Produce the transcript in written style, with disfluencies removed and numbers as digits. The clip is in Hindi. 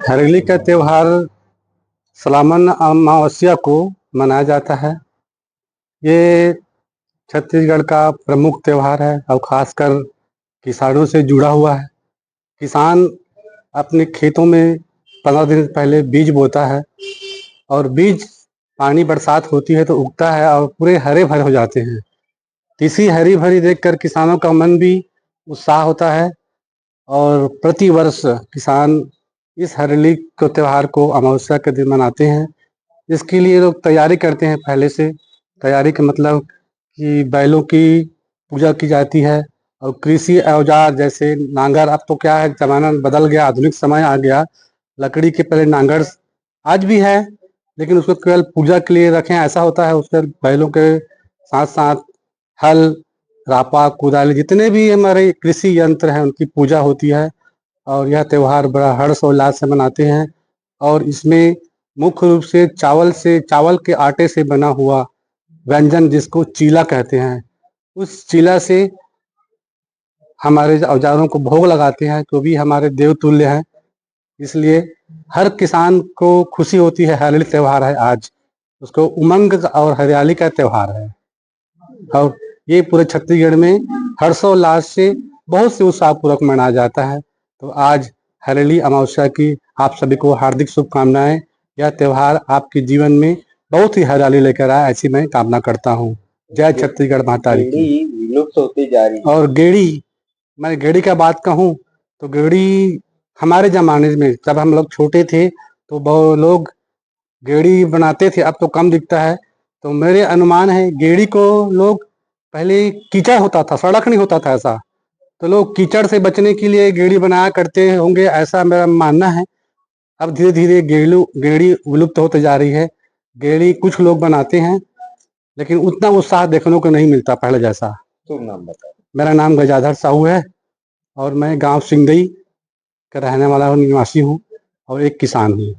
हरेली का त्योहार सालाना अमावस्या को मनाया जाता है। ये छत्तीसगढ़ का प्रमुख त्योहार है और खासकर किसानों से जुड़ा हुआ है। किसान अपने खेतों में 15 दिन पहले बीज बोता है और बीज पानी बरसात होती है तो उगता है और पूरे हरे भरे हो जाते हैं। इसी हरी भरी देखकर किसानों का मन भी उत्साह होता है और प्रति वर्ष किसान इस हरेली को त्योहार को अमावस्या के दिन मनाते हैं। इसके लिए लोग तैयारी करते हैं पहले से। तैयारी का मतलब कि बैलों की पूजा की जाती है और कृषि औजार जैसे नांगर, अब तो क्या है जमाना बदल गया, आधुनिक समय आ गया। लकड़ी के पहले नांगर आज भी है लेकिन उसको केवल पूजा के लिए रखें ऐसा होता है। उसके बैलों के साथ साथ हल, रापा, कुदाली जितने भी हमारे कृषि यंत्र हैं उनकी पूजा होती है और यह त्योहार बड़ा हर्षोल्लास से मनाते हैं। और इसमें मुख्य रूप से चावल के आटे से बना हुआ व्यंजन जिसको चीला कहते हैं, उस चीला से हमारे औजारों को भोग लगाते हैं तो भी हमारे देवतुल्य हैं। इसलिए हर किसान को खुशी होती है। हरेली त्योहार है आज, उसको उमंग और हरियाली का त्योहार है और ये पूरे छत्तीसगढ़ में हर्षोल्लास से बहुत से उत्साहपूर्वक मनाया जाता है। तो आज हरेली अमावस्या की आप सभी को हार्दिक शुभकामनाएं। यह त्योहार आपके जीवन में बहुत ही हरियाली लेकर आए ऐसी मैं कामना करता हूँ। जय छत्तीसगढ़ माता की। विलुप्त होती जा रही है। और मैं गेड़ी का बात कहूँ तो गेड़ी हमारे जमाने में जब हम लोग छोटे थे तो बहुत लोग गेड़ी बनाते थे, अब तो कम दिखता है। तो मेरे अनुमान है गेड़ी को लोग पहले कीचड़ होता था, सड़क नहीं होता था ऐसा, तो लोग कीचड़ से बचने के लिए गेड़ी बनाया करते होंगे ऐसा मेरा मानना है। अब धीरे धीरे गेड़ी विलुप्त होते जा रही है। गेड़ी कुछ लोग बनाते हैं लेकिन उतना उत्साह देखने को नहीं मिलता पहले जैसा। शुभ नाम बताओ। मेरा नाम गजाधर साहू है और मैं गांव सिंगई का रहने वाला निवासी हूँ और एक किसान हूँ।